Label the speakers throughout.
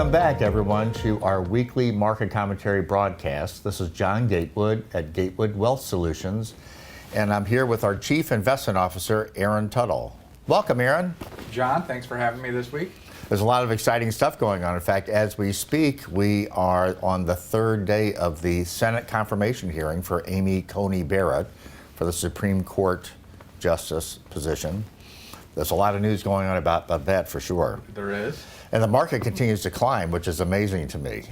Speaker 1: Welcome back, everyone, to our weekly market commentary broadcast. This is John Gatewood at Gatewood Wealth Solutions, and I'm here with our Chief Investment Officer, Aaron Tuttle. Welcome, Aaron.
Speaker 2: John, thanks for having me this week.
Speaker 1: There's a lot of exciting stuff going on. In fact, as we speak, we are on the third day of the Senate confirmation hearing for Amy Coney Barrett for the Supreme Court Justice position. There's a lot of news going on about that for sure.
Speaker 2: There is.
Speaker 1: And the market continues to climb, which is amazing to me.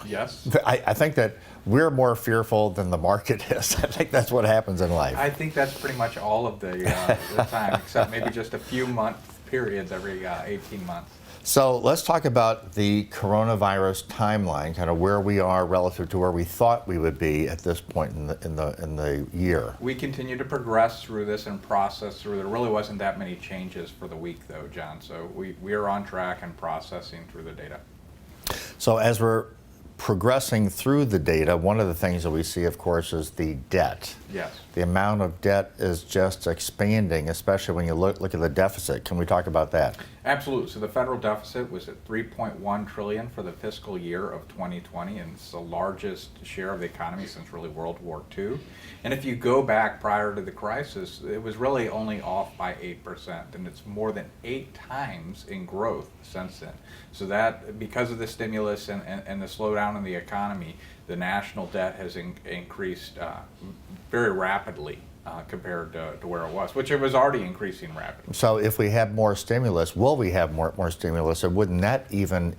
Speaker 2: Yes.
Speaker 1: I think that we're more fearful than the market is. I think that's what happens in life.
Speaker 2: I think that's pretty much all of the time, except maybe just a few month periods every 18 months.
Speaker 1: So let's talk about the coronavirus timeline, kind of where we are relative to where we thought we would be at this point in the year.
Speaker 2: We continue to progress through this and process through. There really wasn't that many changes for the week, though, John. So we are on track and processing through the data.
Speaker 1: So as we're progressing through the data, one of the things that we see, of course, is the debt.
Speaker 2: Yes.
Speaker 1: The amount of debt is just expanding, especially when you look at the deficit. Can we talk about that?
Speaker 2: Absolutely. So the federal deficit was at $3.1 trillion for the fiscal year of 2020, and it's the largest share of the economy since really World War II. And if you go back prior to the crisis, it was really only off by 8%, and it's more than 8 times in growth since then. So that, because of the stimulus and the slowdown in the economy, the national debt has increased very rapidly compared to where it was, which it was already increasing rapidly.
Speaker 1: So if we have more stimulus, will we have more stimulus, or wouldn't that even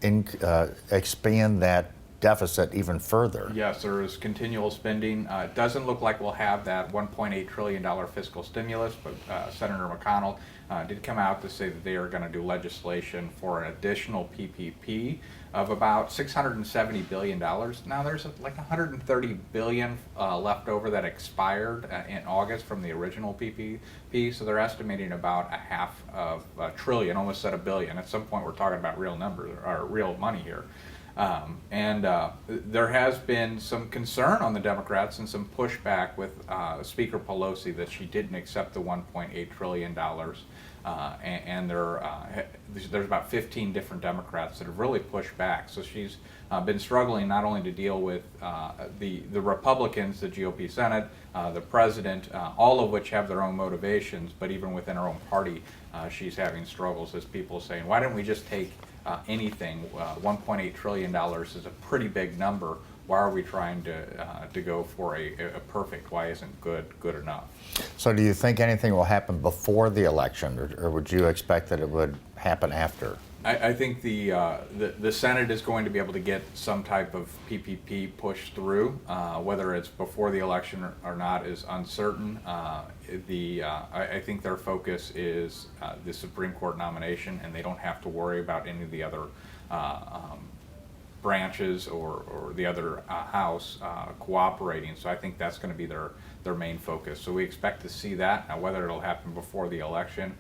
Speaker 1: expand that deficit even further?
Speaker 2: Yes, there is continual spending. It doesn't look like we'll have that $1.8 trillion fiscal stimulus, but Senator McConnell did come out to say that they are going to do legislation for an additional PPP of about $670 billion. Now there's like $130 billion left over that expired in August from the original PPP, so they're estimating about $500 billion, almost at $1 billion. At some point we're talking about real numbers, or real money here. There has been some concern on the Democrats and some pushback with Speaker Pelosi that she didn't accept the $1.8 trillion. There's about 15 different Democrats that have really pushed back. So she's been struggling not only to deal with the Republicans, the GOP Senate, the president, all of which have their own motivations, but even within her own party, she's having struggles as people saying, why didn't we just take anything? $1.8 trillion is a pretty big number. Why are we trying to go for a perfect? Why isn't good enough?
Speaker 1: So do you think anything will happen before the election, or would you expect that it would happen after?
Speaker 2: I think the Senate is going to be able to get some type of PPP pushed through. Whether it's before the election or not is uncertain. I think their focus is the Supreme Court nomination, and they don't have to worry about any of the other branches or the other House cooperating. So I think that's going to be their main focus. So we expect to see that. Now, whether it'll happen before the election,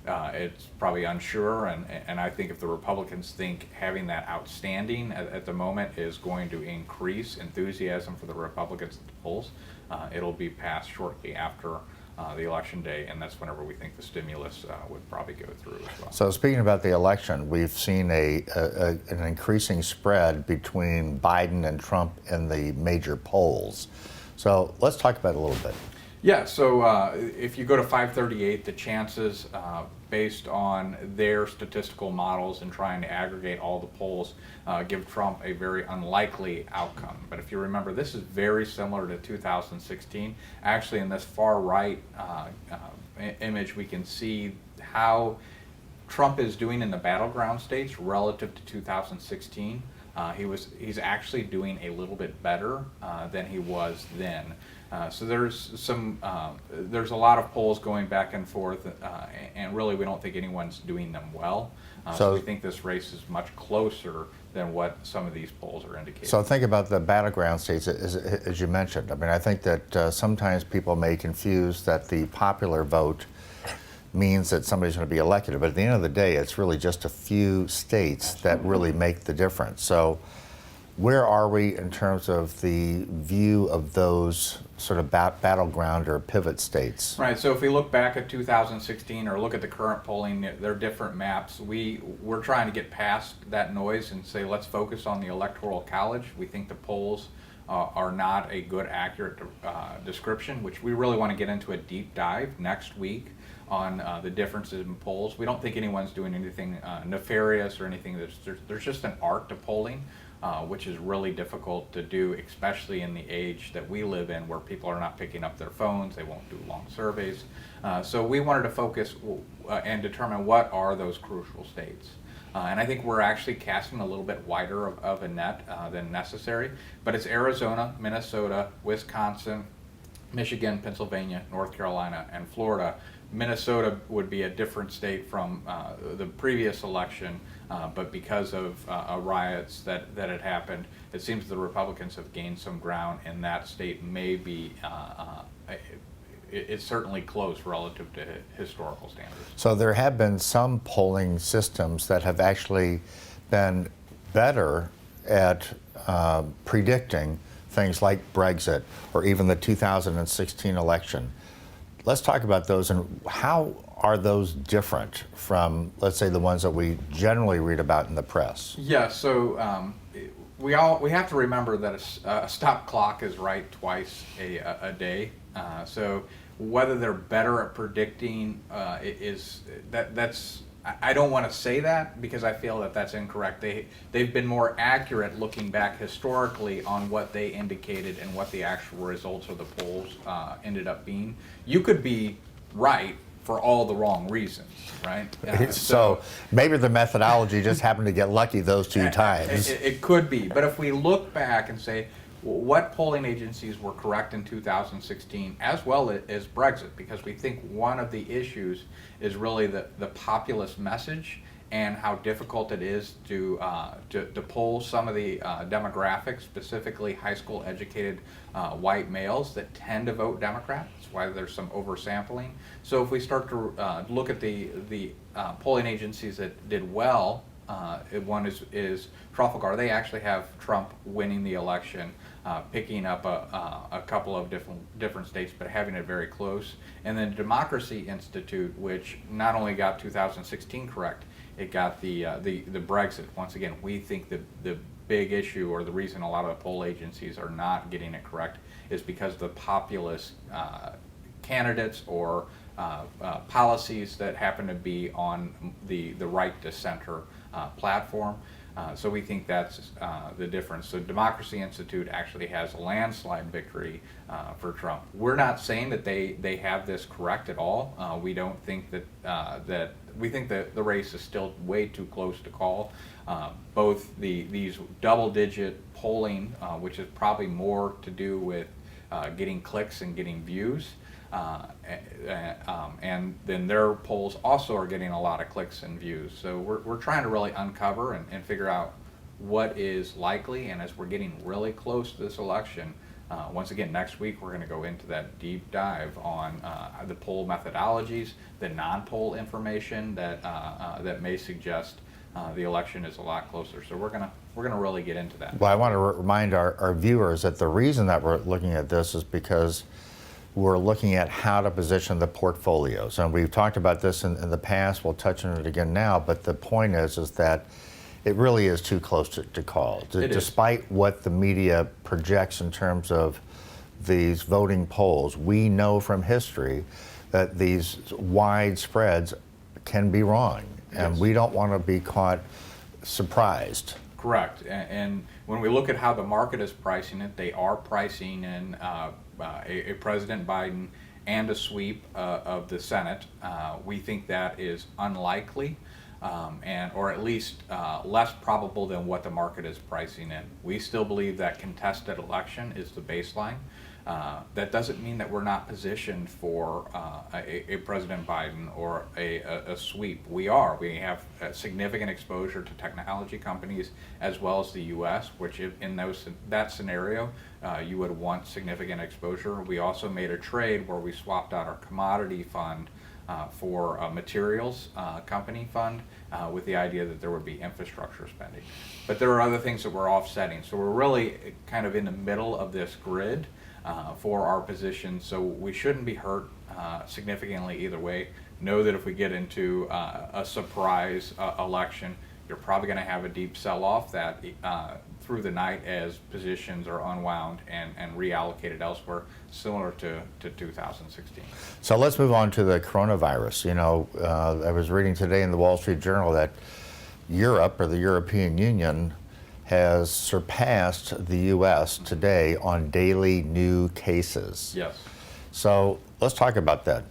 Speaker 2: it's probably unsure, and I think if the Republicans think having that outstanding at the moment is going to increase enthusiasm for the Republicans at the polls, it'll be passed shortly after the election day, and that's whenever we think the stimulus would probably go through as well.
Speaker 1: So speaking about the election, we've seen an increasing spread between Biden and Trump in the major polls. So let's talk about it a little bit.
Speaker 2: Yeah, so if you go to 538, the chances based on their statistical models and trying to aggregate all the polls give Trump a very unlikely outcome. But if you remember, this is very similar to 2016. Actually, in this far right image, we can see how Trump is doing in the battleground states relative to 2016. He's actually doing a little bit better than he was then. So there's a lot of polls going back and forth, and really we don't think anyone's doing them well. So we think this race is much closer than what some of these polls are indicating.
Speaker 1: So think about the battleground states, as you mentioned. I mean, I think that sometimes people may confuse that the popular vote means that somebody's going to be elected, but at the end of the day, it's really just a few states that really make the difference. So where are we in terms of the view of those sort of battleground or pivot states.
Speaker 2: Right, so if we look back at 2016 or look at the current polling, they're different maps. We're trying to get past that noise and say, let's focus on the Electoral College. We think the polls are not a good, accurate description, which we really want to get into a deep dive next week on the differences in polls. We don't think anyone's doing anything nefarious or anything. There's just an art to polling, which is really difficult to do, especially in the age that we live in, where people are not picking up their phones, they won't do long surveys. So we wanted to focus and determine what are those crucial states. And I think we're actually casting a little bit wider of a net than necessary, but it's Arizona, Minnesota, Wisconsin, Michigan, Pennsylvania, North Carolina, and Florida. Minnesota would be a different state from the previous election, but because of riots that had happened, it seems the Republicans have gained some ground, and that state may be, it's certainly close relative to historical standards.
Speaker 1: So there have been some polling systems that have actually been better at predicting things like Brexit or even the 2016 election. Let's talk about those, and how are those different from, let's say, the ones that we generally read about in the press?
Speaker 2: Yeah, so we have to remember that a stop clock is right twice a day. So whether they're better at predicting that's I don't want to say that, because I feel that that's incorrect. They've been more accurate looking back historically on what they indicated and what the actual results of the polls ended up being. You could be right for all the wrong reasons, right?
Speaker 1: So maybe the methodology just happened to get lucky those two times.
Speaker 2: It could be, but if we look back and say, what polling agencies were correct in 2016, as well as Brexit, because we think one of the issues is really the populist message and how difficult it is to poll some of the demographics, specifically high school educated white males that tend to vote Democrat. That's why there's some oversampling. So if we start to look at the polling agencies that did well, one is Trafalgar. They actually have Trump winning the election, picking up a couple of different states, but having it very close. And then Democracy Institute, which not only got 2016 correct, it got the Brexit. Once again, we think the big issue, or the reason a lot of the poll agencies are not getting it correct, is because the populist candidates or policies that happen to be on the right to center platform. So we think that's the difference. So Democracy Institute actually has a landslide victory for Trump. We're not saying that they have this correct at all. We don't think that we think that the race is still way too close to call. Both these double-digit polling, which is probably more to do with getting clicks and getting views, and then their polls also are getting a lot of clicks and views. So we're trying to really uncover and figure out what is likely, and as we're getting really close to this election, once again, next week we're going to go into that deep dive on the poll methodologies, the non-poll information that may suggest the election is a lot closer. So we're gonna really get into that.
Speaker 1: Well, I want to remind our viewers that the reason that we're looking at this is because we're looking at how to position the portfolios. And we've talked about this in the past, we'll touch on it again now, but the point is that it really is too close to call. Despite what the media projects in terms of these voting polls, we know from history that these wide spreads can be wrong. And
Speaker 2: Yes.
Speaker 1: we don't want to be caught surprised.
Speaker 2: Correct. And when we look at how the market is pricing it, they are pricing in a President Biden and a sweep of the Senate. We think that is unlikely, or at least less probable than what the market is pricing in. We still believe that contested election is the baseline. That doesn't mean that we're not positioned for a President Biden or a sweep. We are. We have significant exposure to technology companies as well as the U.S., which in that scenario, you would want significant exposure. We also made a trade where we swapped out our commodity fund for a materials company fund with the idea that there would be infrastructure spending. But there are other things that we're offsetting. So we're really kind of in the middle of this grid. for our position. So we shouldn't be hurt significantly either way. Know that if we get into a surprise election, you're probably going to have a deep sell-off that through the night as positions are unwound and reallocated elsewhere, similar to 2016.
Speaker 1: So let's move on to the coronavirus. You know, I was reading today in the Wall Street Journal that Europe, or the European Union, has surpassed the U.S. today on daily new cases.
Speaker 2: Yes.
Speaker 1: So let's talk about that.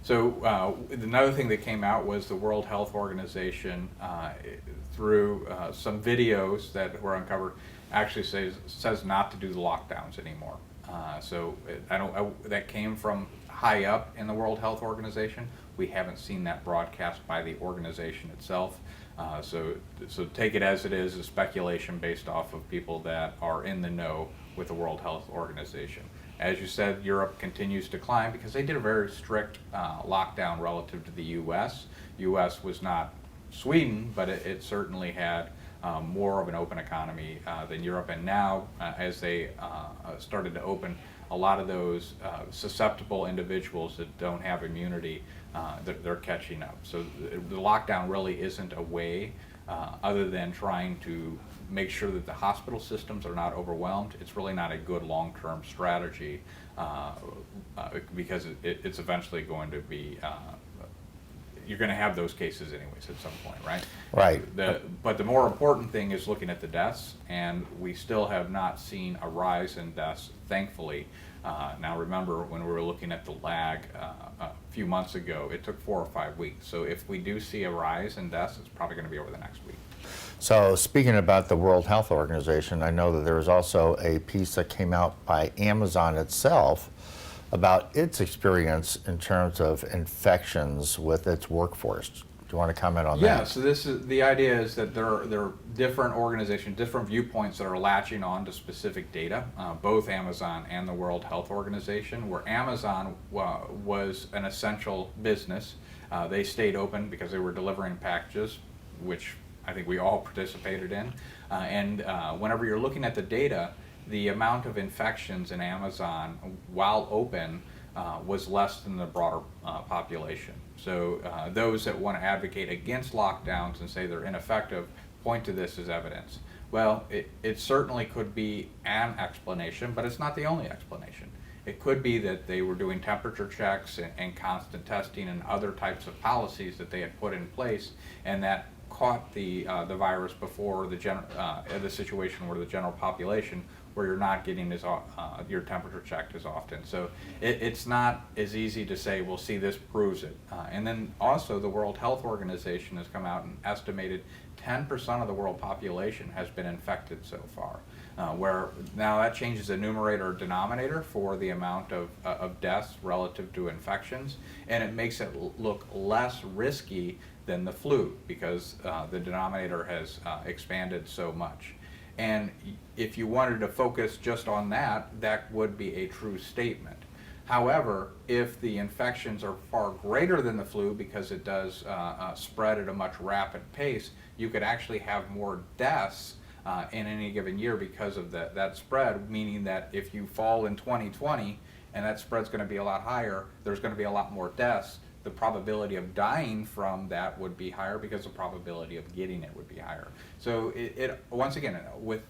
Speaker 2: So another thing that came out was the World Health Organization, through some videos that were uncovered, actually says not to do the lockdowns anymore. That came from high up in the World Health Organization. We haven't seen that broadcast by the organization itself. So take it as it is, a speculation based off of people that are in the know with the World Health Organization. As you said, Europe continues to climb because they did a very strict lockdown relative to the U.S. U.S. was not Sweden, but it certainly had more of an open economy than Europe. And now, as they started to open, a lot of those susceptible individuals that don't have immunity, they're catching up. So the lockdown really isn't a way other than trying to make sure that the hospital systems are not overwhelmed. It's really not a good long-term strategy because it's eventually going to be, you're going to have those cases anyways at some point, right?
Speaker 1: Right.
Speaker 2: But the more important thing is looking at the deaths, and we still have not seen a rise in deaths, thankfully. Now remember, when we were looking at the lag a few months ago, it took 4 or 5 weeks. So if we do see a rise in deaths, it's probably going to be over the next week.
Speaker 1: So speaking about the World Health Organization, I know that there was also a piece that came out by Amazon itself about its experience in terms of infections with its workforce. Do you want to comment on that?
Speaker 2: Yeah, so the idea is that there are different organizations, different viewpoints that are latching on to specific data, both Amazon and the World Health Organization, where Amazon was an essential business. They stayed open because they were delivering packages, which I think we all participated in. Whenever you're looking at the data, the amount of infections in Amazon while open was less than the broader population. So those that want to advocate against lockdowns and say they're ineffective point to this as evidence. Well, it certainly could be an explanation, but it's not the only explanation. It could be that they were doing temperature checks and constant testing and other types of policies that they had put in place, and that caught the virus before the situation where the general population, where you're not getting your temperature checked as often. So it's not as easy to say, well, see, this proves it. And then also the World Health Organization has come out and estimated 10% of the world population has been infected so far. Where now that changes the numerator or denominator for the amount of deaths relative to infections, and it makes it look less risky than the flu because the denominator has expanded so much. And if you wanted to focus just on that, that would be a true statement. However, if the infections are far greater than the flu because it does spread at a much rapid pace, you could actually have more deaths in any given year because of that spread, meaning that if you fall in 2020 and that spread's going to be a lot higher, there's going to be a lot more deaths. The probability of dying from that would be higher because the probability of getting it would be higher. So it once again, with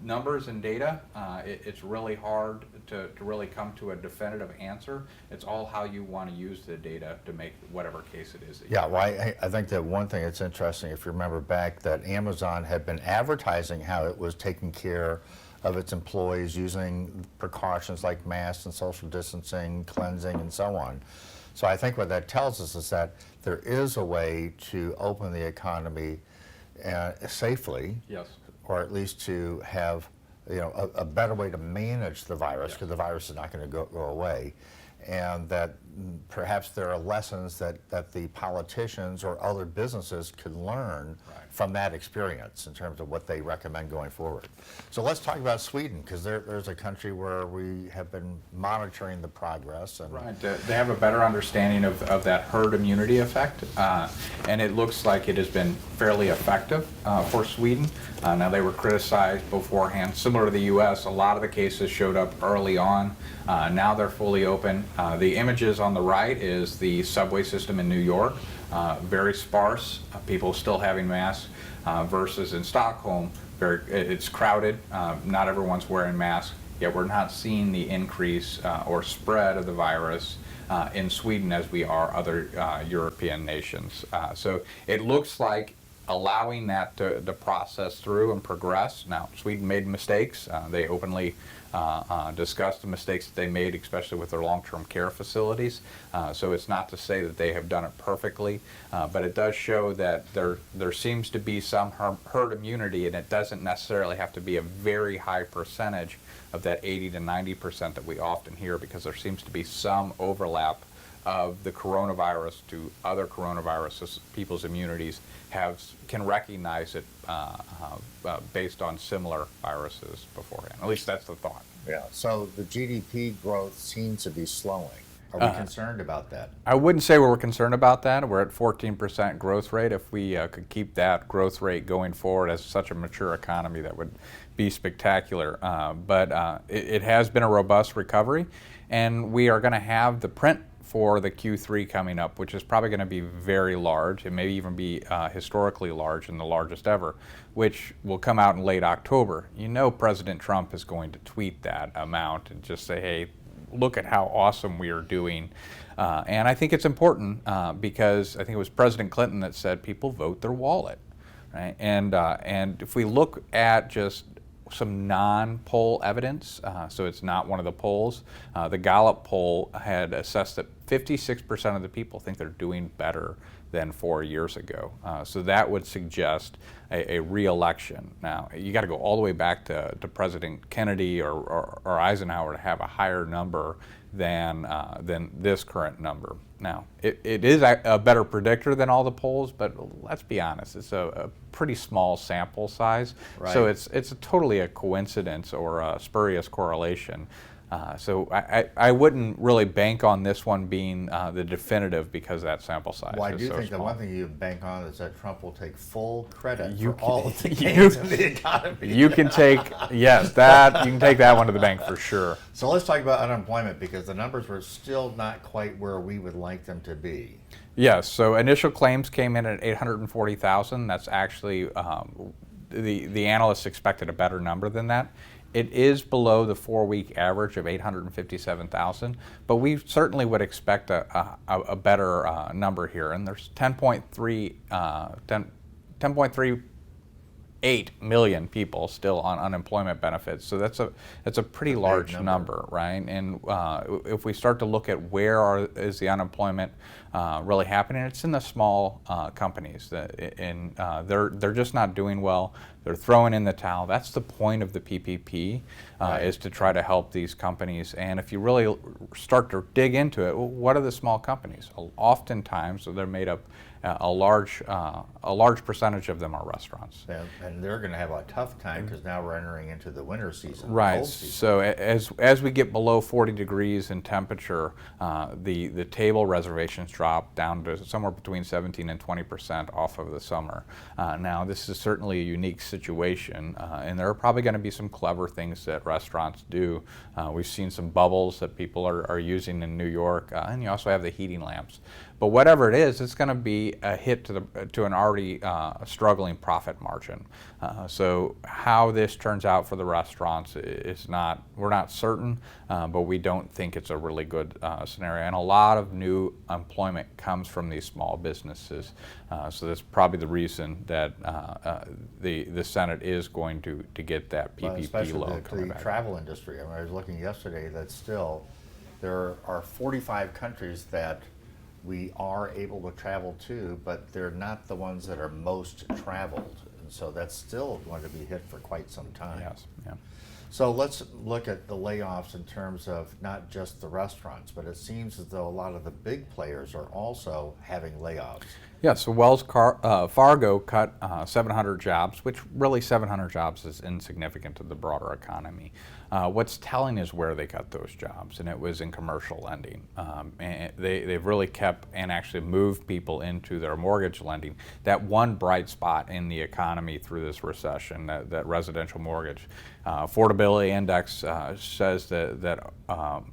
Speaker 2: numbers and data, it's really hard to really come to a definitive answer. It's all how you want to use the data to make whatever case it is.
Speaker 1: Yeah, well, I think that one thing that's interesting, if you remember back, that Amazon had been advertising how it was taking care of its employees using precautions like masks and social distancing, cleansing, and so on. So I think what that tells us is that there is a way to open the economy safely,
Speaker 2: Yes.
Speaker 1: or at least to have a better way to manage the virus, because the virus is not going to go away. and that perhaps there are lessons that the politicians or other businesses could learn from that experience in terms of what they recommend going forward. So let's talk about Sweden, because there's a country where we have been monitoring the progress. And
Speaker 2: Right, they have a better understanding of that herd immunity effect, and it looks like it has been fairly effective for Sweden. Now, they were criticized beforehand. Similar to the U.S., a lot of the cases showed up early on. Now they're fully open. The images on the right is the subway system in New York, very sparse, people still having masks, versus in Stockholm, it's crowded, not everyone's wearing masks, yet we're not seeing the increase or spread of the virus in Sweden as we are other European nations. So it looks like allowing that to process through and progress. Now, Sweden made mistakes. They openly discussed the mistakes that they made, especially with their long-term care facilities. So it's not to say that they have done it perfectly, but it does show that there seems to be some herd immunity, and it doesn't necessarily have to be a very high percentage of that 80 to 90% that we often hear, because there seems to be some overlap of the coronavirus to other coronaviruses. People's immunities can recognize it based on similar viruses beforehand. At least that's the thought.
Speaker 1: yeah, so the GDP growth seems to be slowing. Are we concerned about that?
Speaker 2: I wouldn't say we're concerned about that. We're at 14% growth rate. If we could keep that growth rate going forward as such a mature economy, that would be spectacular. But it has been a robust recovery, and we are going to have the print for the Q3 coming up, which is probably going to be very large. It may even be historically large and the largest ever, which will come out in late October. You know, President Trump is going to tweet that amount and just say, hey, look at how awesome we are doing. And I think it's important because I think it was President Clinton that said people vote their wallet, right? And if we look at just some non-poll evidence, so it's not one of the polls, the Gallup poll had assessed that 56% of the people think they're doing better than 4 years ago. So that would suggest a re-election. Now, you got to go all the way back to President Kennedy or Eisenhower to have a higher number than this current number. Now, it is a better predictor than all the polls, but let's be honest, it's a pretty small sample size.
Speaker 1: Right.
Speaker 2: So it's totally a coincidence or a spurious correlation. So I wouldn't really bank on this one being the definitive because that sample size
Speaker 1: Well, I
Speaker 2: is
Speaker 1: do
Speaker 2: so
Speaker 1: think
Speaker 2: small.
Speaker 1: the one thing you bank on is that Trump will take full credit
Speaker 2: You
Speaker 1: for all of the
Speaker 2: can-
Speaker 1: gains in the economy.
Speaker 2: You can take, yes, that, you can take that one to the bank for sure.
Speaker 1: So let's talk about unemployment, because the numbers were still not quite where we would like them to be.
Speaker 2: Yes, so initial claims came in at 840,000. That's actually, the analysts expected a better number than that. It is below the 4-week average of 857,000, but we certainly would expect a better number here. And there's 10.38 million people still on unemployment benefits, so that's a pretty large number, right? And if we start to look at where is the unemployment really happening, it's in the small companies, and they're just not doing well. They're throwing in the towel. That's the point of the PPP, is to try to help these companies. And if you really start to dig into it, well, what are the small companies? Oftentimes, they're made up. A large percentage of them are restaurants.
Speaker 1: And they're going to have a tough time because now we're entering into the winter season.
Speaker 2: Right.
Speaker 1: Cold season.
Speaker 2: So as we get below 40 degrees in temperature, the table reservations drop down to somewhere between 17 and 20% off of the summer. Now, this is certainly a unique situation, and there are probably going to be some clever things that restaurants do. We've seen some bubbles that people are using in New York, and you also have the heating lamps. But whatever it is, it's going to be a hit to an already struggling profit margin. So how this turns out for the restaurants is we're not certain, but we don't think it's a really good scenario. And a lot of new employment comes from these small businesses. So that's probably the reason that the Senate is going to get that PPP
Speaker 1: especially
Speaker 2: loan coming
Speaker 1: the
Speaker 2: back.
Speaker 1: travel industry. I mean, I was looking yesterday that still there are 45 countries that we are able to travel to, but they're not the ones that are most traveled. And so that's still going to be hit for quite some time.
Speaker 2: Yes. Yeah.
Speaker 1: So let's look at the layoffs in terms of not just the restaurants, but it seems as though a lot of the big players are also having layoffs.
Speaker 2: Yeah, so Fargo cut 700 jobs, which really 700 jobs is insignificant to the broader economy. What's telling is where they cut those jobs, and it was in commercial lending. And they've really kept and actually moved people into their mortgage lending. That one bright spot in the economy through this recession, that residential mortgage. Affordability index says that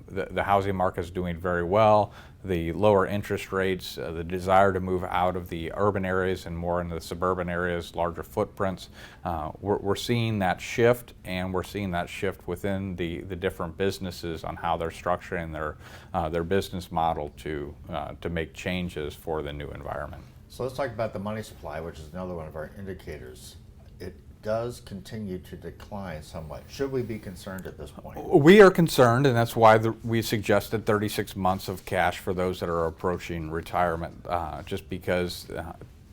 Speaker 2: the housing market is doing very well. The lower interest rates, the desire to move out of the urban areas and more into the suburban areas, larger footprints. We're seeing that shift, and we're seeing that shift within the different businesses on how they're structuring their business model to make changes for the new environment.
Speaker 1: So let's talk about the money supply, which is another one of our indicators. It does continue to decline somewhat. Should we be concerned at this point?
Speaker 2: We are concerned, and that's why we suggested 36 months of cash for those that are approaching retirement, just because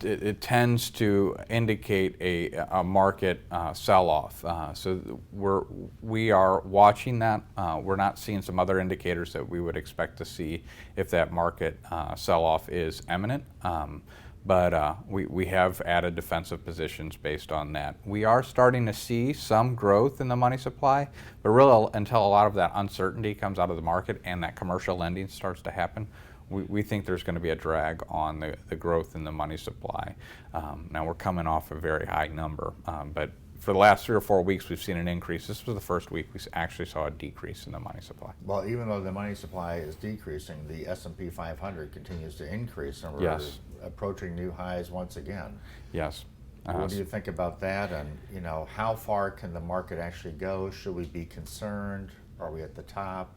Speaker 2: it tends to indicate a market sell-off. So we are watching that. We're not seeing some other indicators that we would expect to see if that market sell-off is imminent. But we have added defensive positions based on that. We are starting to see some growth in the money supply, but really until a lot of that uncertainty comes out of the market and that commercial lending starts to happen, we think there's going to be a drag on the growth in the money supply. Now we're coming off a very high number, but for the last 3 or 4 weeks we've seen an increase. This was the first week we actually saw a decrease in the money supply.
Speaker 1: Well, even though the money supply is decreasing, the S&P 500 continues to increase, and we're
Speaker 2: Yes.
Speaker 1: approaching new highs once again.
Speaker 2: Yes.
Speaker 1: What do you think about that? And how far can the market actually go? Should we be concerned? Are we at the top?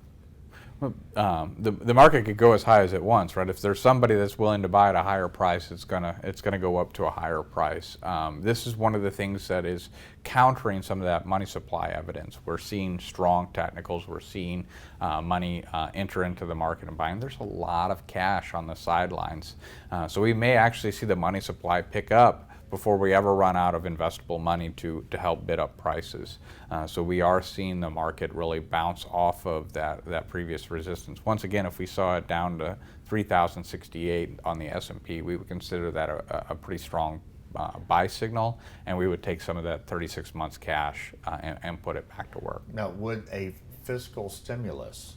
Speaker 2: The market could go as high as it wants, right? If there's somebody that's willing to buy at a higher price, it's gonna go up to a higher price. This is one of the things that is countering some of that money supply evidence. We're seeing strong technicals. We're seeing money enter into the market and buying. There's a lot of cash on the sidelines, so we may actually see the money supply pick up before we ever run out of investable money to help bid up prices. So we are seeing the market really bounce off of that previous resistance. Once again, if we saw it down to 3,068 on the S&P, we would consider that a pretty strong buy signal, and we would take some of that 36 months cash and put it back to work.
Speaker 1: Now, would a fiscal stimulus,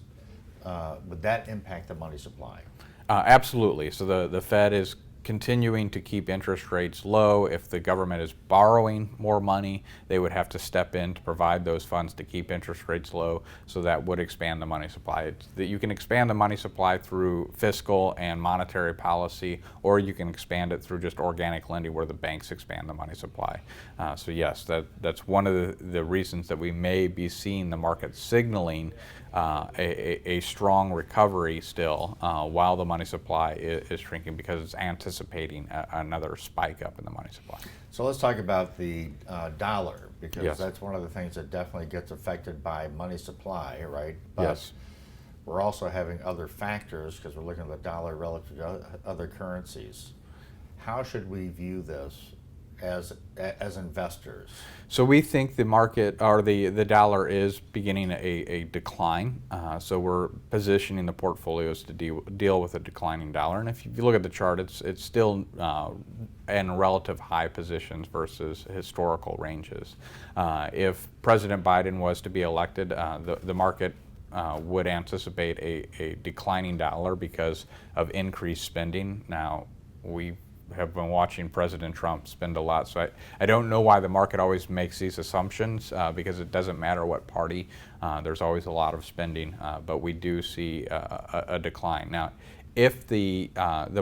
Speaker 1: would that impact the money supply?
Speaker 2: Absolutely. So the Fed is continuing to keep interest rates low. If the government is borrowing more money, they would have to step in to provide those funds to keep interest rates low, so that would expand the money supply. You can expand the money supply through fiscal and monetary policy, or you can expand it through just organic lending where the banks expand the money supply. So yes, that's one of the reasons that we may be seeing the market signaling a strong recovery still while the money supply is shrinking, because it's anticipating another spike up in the money supply.
Speaker 1: So let's talk about the dollar, because
Speaker 2: Yes.
Speaker 1: that's one of the things that definitely gets affected by money supply, right? But
Speaker 2: Yes.
Speaker 1: we're also having other factors, because we're looking at the dollar relative to other currencies. How should we view this as investors?
Speaker 2: So we think the market, or the dollar, is beginning a decline. So we're positioning the portfolios to deal with a declining dollar. And if you look at the chart, it's still in relative high positions versus historical ranges. If President Biden was to be elected, the market would anticipate a declining dollar because of increased spending. Now, we have been watching President Trump spend a lot, so I don't know why the market always makes these assumptions, because it doesn't matter what party, there's always a lot of spending, but we do see a decline. Now, if the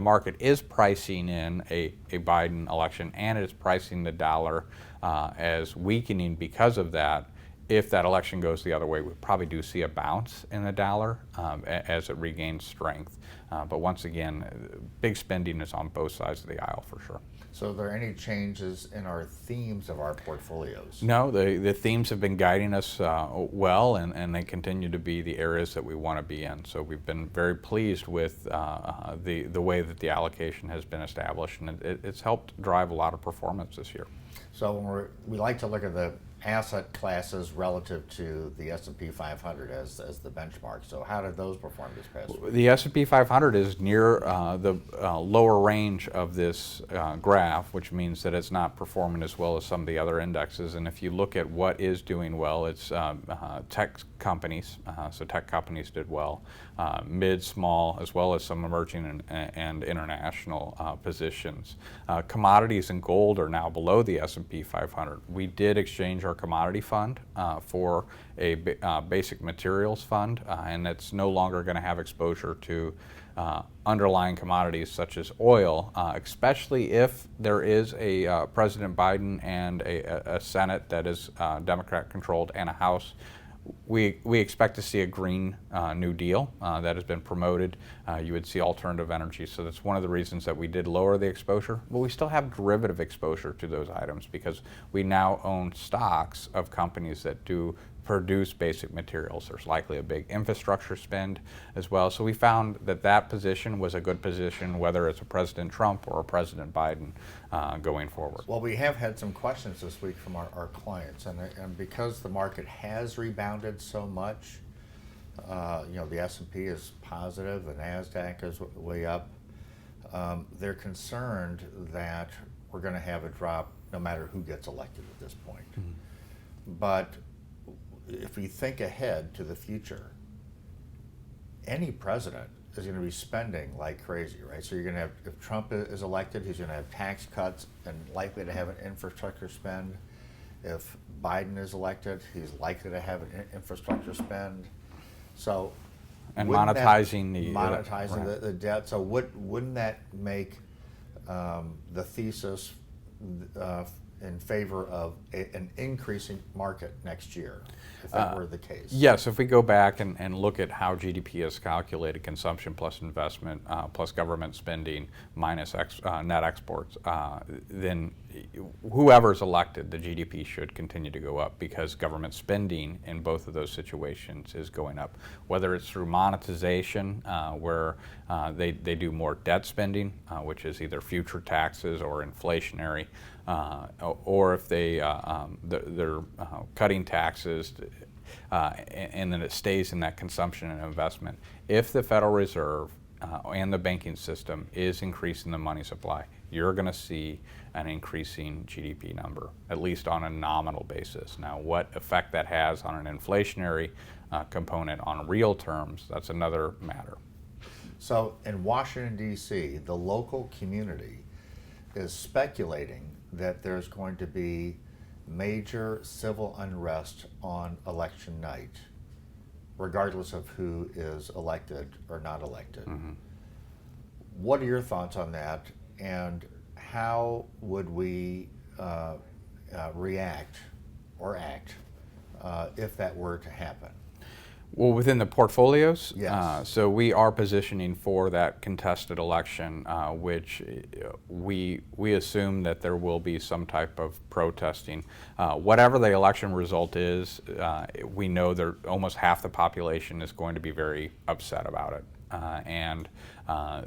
Speaker 2: market is pricing in a Biden election, and it is pricing the dollar as weakening because of that, if that election goes the other way, we probably do see a bounce in the dollar as it regains strength. But once again, big spending is on both sides of the aisle for sure.
Speaker 1: So are there any changes in our themes of our portfolios?
Speaker 2: No, the themes have been guiding us well, and they continue to be the areas that we want to be in. So we've been very pleased with the way that the allocation has been established, and it's helped drive a lot of performance this year.
Speaker 1: So we like to look at the asset classes relative to the S&P 500 as the benchmark. So how did those perform this past week?
Speaker 2: The S&P 500 is near the lower range of this graph, which means that it's not performing as well as some of the other indexes. And if you look at what is doing well, it's tech companies. So tech companies did well, mid, small, as well as some emerging and international positions. Commodities and gold are now below the S&P 500. We did exchange our commodity fund for a basic materials fund, and it's no longer going to have exposure to underlying commodities such as oil, especially if there is a President Biden and a Senate that is Democrat controlled and a House. We expect to see a Green New Deal that has been promoted. You would see alternative energy. So that's one of the reasons that we did lower the exposure. But we still have derivative exposure to those items because we now own stocks of companies that do produce basic materials. There's likely a big infrastructure spend as well. So we found that that position was a good position, whether it's a President Trump or a President Biden going forward.
Speaker 1: Well, we have had some questions this week from our clients, and because the market has rebounded so much, the S&P is positive, the NASDAQ is way up. They're concerned that we're going to have a drop no matter who gets elected at this point. Mm-hmm. But if we think ahead to the future, any president is going to be spending like crazy, right? So you're going to have, if Trump is elected, he's going to have tax cuts and likely to have an infrastructure spend. If Biden is elected, he's likely to have an infrastructure spend. So,
Speaker 2: and monetizing
Speaker 1: the debt. So wouldn't that make the thesis in favor of an increasing market next year, if that were the case?
Speaker 2: Yes, if we go back and look at how GDP is calculated, consumption plus investment plus government spending minus net exports, then whoever's elected, the GDP should continue to go up because government spending in both of those situations is going up. Whether it's through monetization, where they do more debt spending, which is either future taxes or inflationary, or if they're cutting taxes, and then it stays in that consumption and investment. If the Federal Reserve and the banking system is increasing the money supply, you're going to see an increasing GDP number, at least on a nominal basis. Now, what effect that has on an inflationary component on real terms, that's another matter.
Speaker 1: So in Washington, D.C., the local community is speculating that there's going to be major civil unrest on election night, regardless of who is elected or not elected. Mm-hmm. What are your thoughts on that, and how would we react or act if that were to happen?
Speaker 2: Well, within the portfolios,
Speaker 1: yes.
Speaker 2: So we are positioning for that contested election, which we assume that there will be some type of protesting. Whatever the election result is, we know that almost half the population is going to be very upset about it. And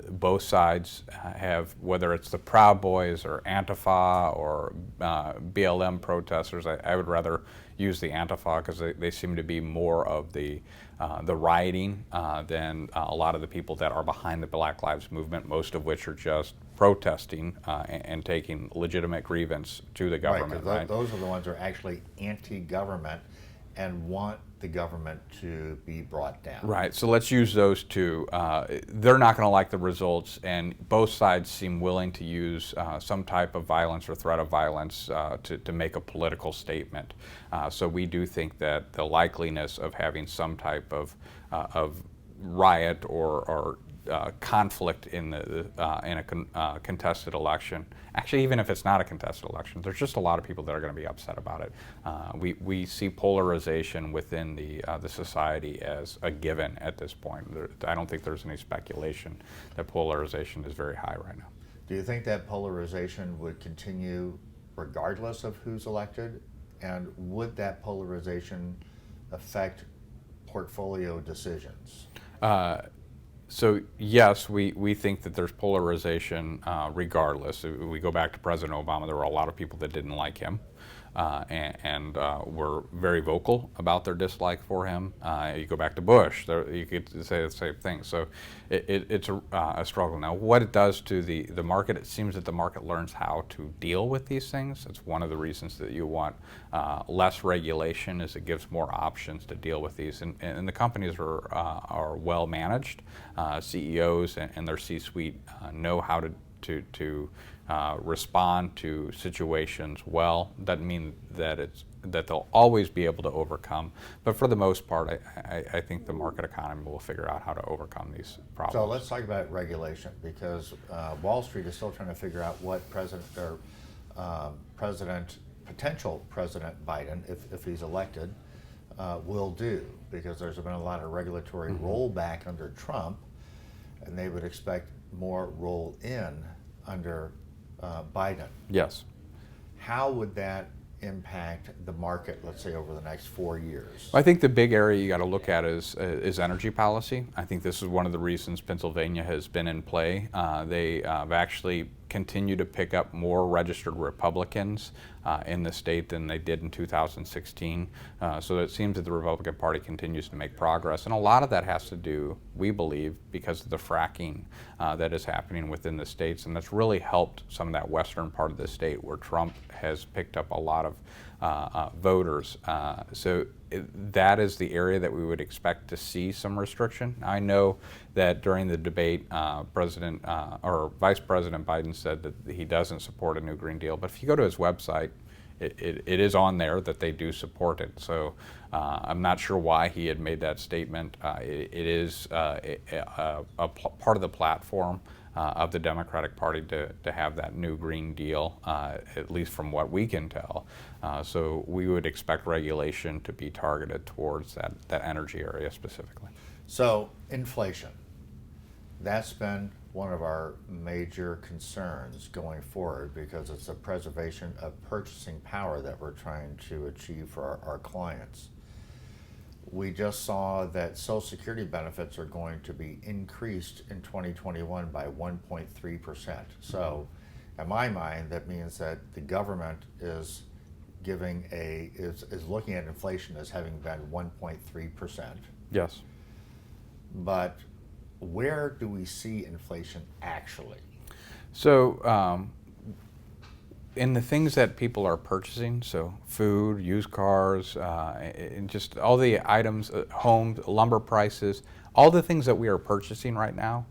Speaker 2: both sides have, whether it's the Proud Boys or Antifa or BLM protesters, I would rather use the Antifa because they seem to be more of the rioting than a lot of the people that are behind the Black Lives Movement, most of which are just protesting and taking legitimate grievance to the government.
Speaker 1: Right, those are the ones who are actually anti-government and want the government to be brought down.
Speaker 2: Right, so let's use those two. They're not going to like the results, and both sides seem willing to use some type of violence or threat of violence to make a political statement. So we do think that the likeliness of having some type of riot or conflict in a contested election. Actually, even if it's not a contested election, there's just a lot of people that are going to be upset about it. We see polarization within the society as a given at this point. I don't think there's any speculation that polarization is very high right now.
Speaker 1: Do you think that polarization would continue regardless of who's elected? And would that polarization affect portfolio decisions?
Speaker 2: So yes, we think that there's polarization regardless. If we go back to President Obama, there were a lot of people that didn't like him. and were very vocal about their dislike for him. You go back to Bush, you could say the same thing. So it's a struggle. Now, what it does to the market, it seems that the market learns how to deal with these things. It's one of the reasons that you want less regulation, is it gives more options to deal with these. And the companies are well managed. CEOs and their C-suite know how to respond to situations well. Doesn't mean that they'll always be able to overcome, but for the most part, I think the market economy will figure out how to overcome these problems.
Speaker 1: So let's talk about regulation, because Wall Street is still trying to figure out what potential President Biden, if he's elected, will do, because there's been a lot of regulatory rollback under Trump, and they would expect more roll in under Biden.
Speaker 2: Yes.
Speaker 1: How would that impact the market, let's say, over the next 4 years?
Speaker 2: I think the big area you got to look at is energy policy. I think this is one of the reasons Pennsylvania has been in play. They have actually continued to pick up more registered Republicans in the state than they did in 2016. So it seems that the Republican Party continues to make progress. And a lot of that has to do, we believe, because of the fracking that is happening within the states. And that's really helped some of that western part of the state where Trump has picked up a lot of voters. So that is the area that we would expect to see some restriction. I know that during the debate, Vice President Biden said that he doesn't support a new Green Deal, but if you go to his website, it is on there that they do support it. So I'm not sure why he had made that statement. It is a part of the platform of the Democratic Party to have that new Green Deal, at least from what we can tell. So we would expect regulation to be targeted towards that energy area specifically.
Speaker 1: So inflation, that's been one of our major concerns going forward, because it's the preservation of purchasing power that we're trying to achieve for our clients. We just saw that Social Security benefits are going to be increased in 2021 by 1.3%. So in my mind, that means that the government is looking at inflation as having been 1.3%.
Speaker 2: Yes.
Speaker 1: But where do we see inflation actually?
Speaker 2: So in the things that people are purchasing, so food, used cars, and just all the items, homes, lumber prices, all the things that we are purchasing right now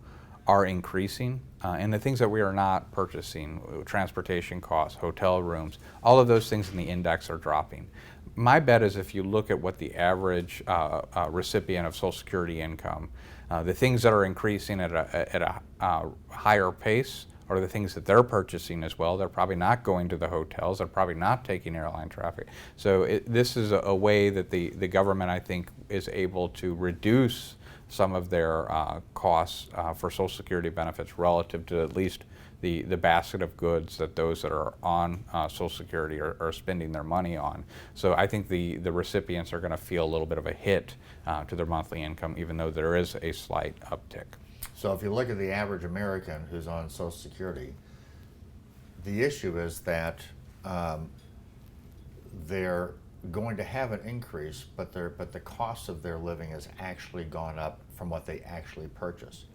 Speaker 2: are increasing. And the things that we are not purchasing, transportation costs, hotel rooms, all of those things in the index are dropping. My bet is if you look at what the average recipient of Social Security income, the things that are increasing at a higher pace are the things that they're purchasing as well. They're probably not going to the hotels. They're probably not taking airline traffic. So this is a way that the government, I think, is able to reduce some of their costs for Social Security benefits relative to at least the basket of goods that those that are on Social Security are spending their money on. So I think the recipients are going to feel a little bit of a hit to their monthly income, even though there is a slight uptick.
Speaker 1: So if you look at the average American who's on Social Security, the issue is that they're going to have an increase, but the cost of their living has actually gone up from what they actually purchase.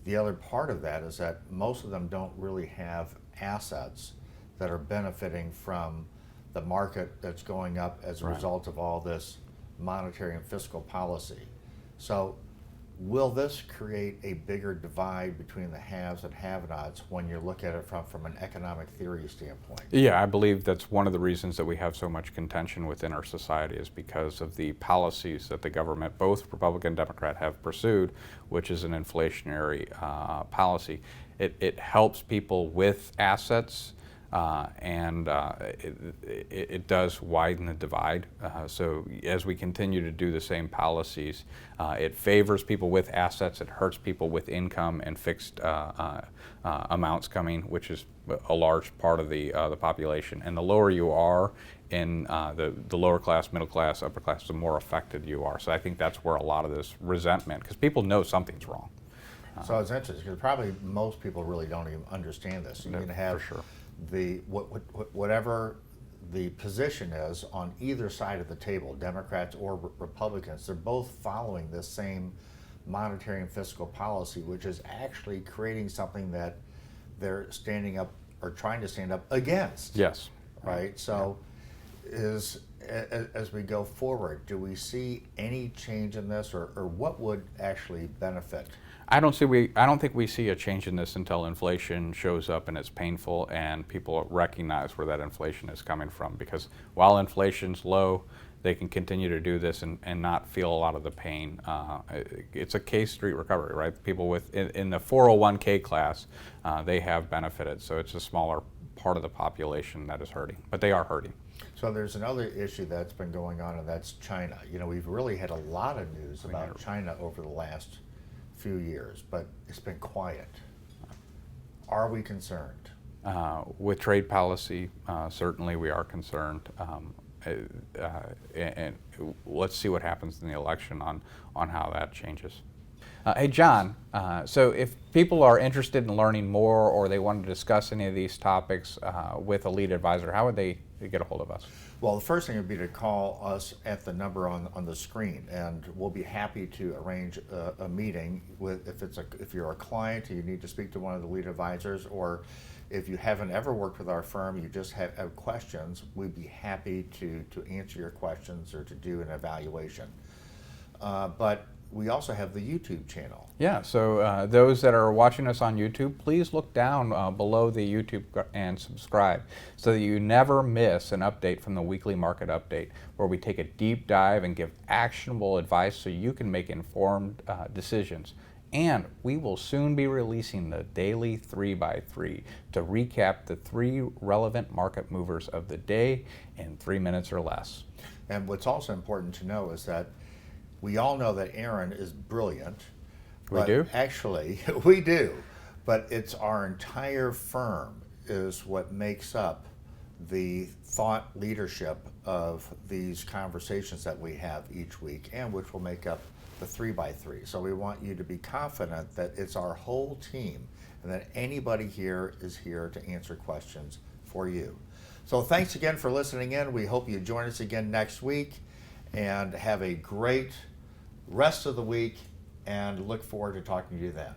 Speaker 1: The other part of that is that most of them don't really have assets that are benefiting from the market that's going up as a result of all this monetary and fiscal policy. So will this create a bigger divide between the haves and have-nots when you look at it from an economic theory standpoint?
Speaker 2: Yeah, I believe that's one of the reasons that we have so much contention within our society, is because of the policies that the government, both Republican and Democrat, have pursued, which is an inflationary policy. It helps people with assets, and it does widen the divide. So as we continue to do the same policies, it favors people with assets, it hurts people with income and fixed amounts coming, which is a large part of the population. And the lower you are in the lower class, middle class, upper class, the more affected you are. So I think that's where a lot of this resentment, because people know something's wrong.
Speaker 1: So it's interesting, because probably most people really don't even understand this. You're going to have
Speaker 2: for sure.
Speaker 1: whatever the position is on either side of the table, Democrats or Republicans, they're both following this same monetary and fiscal policy, which is actually creating something that they're standing up or trying to stand up against.
Speaker 2: Yes.
Speaker 1: Right? So as we go forward, do we see any change in this, or what would actually benefit?
Speaker 2: I don't think we see a change in this until inflation shows up and it's painful and people recognize where that inflation is coming from. Because while inflation's low, they can continue to do this and not feel a lot of the pain. It's a K Street recovery, right? People in the 401k class, they have benefited. So it's a smaller part of the population that is hurting, but they are hurting.
Speaker 1: So there's another issue that's been going on, and that's China. You know, we've really had a lot of news about China over the last few years, but it's been quiet. Are we concerned?
Speaker 2: With trade policy, certainly we are concerned. And let's see what happens in the election on how that changes. Hey, John, so if people are interested in learning more or they want to discuss any of these topics with a lead advisor, how would they get a hold of us?
Speaker 1: Well, the first thing would be to call us at the number on the screen, and we'll be happy to arrange a meeting with, if you're a client and you need to speak to one of the lead advisors, or if you haven't ever worked with our firm, you just have questions, we'd be happy to answer your questions or to do an evaluation. But we also have the YouTube channel.
Speaker 2: Yeah, so those that are watching us on YouTube, please look down below the YouTube and subscribe so that you never miss an update from the weekly market update, where we take a deep dive and give actionable advice so you can make informed decisions. And we will soon be releasing the daily 3x3 to recap the 3 relevant market movers of the day in 3 minutes or less.
Speaker 1: And what's also important to know is that we all know that Aaron is brilliant.
Speaker 2: We do?
Speaker 1: Actually, we do. But it's our entire firm is what makes up the thought leadership of these conversations that we have each week, and which will make up the 3x3. So we want you to be confident that it's our whole team and that anybody here is here to answer questions for you. So thanks again for listening in. We hope you join us again next week, and have a great rest of the week, and look forward to talking to you then.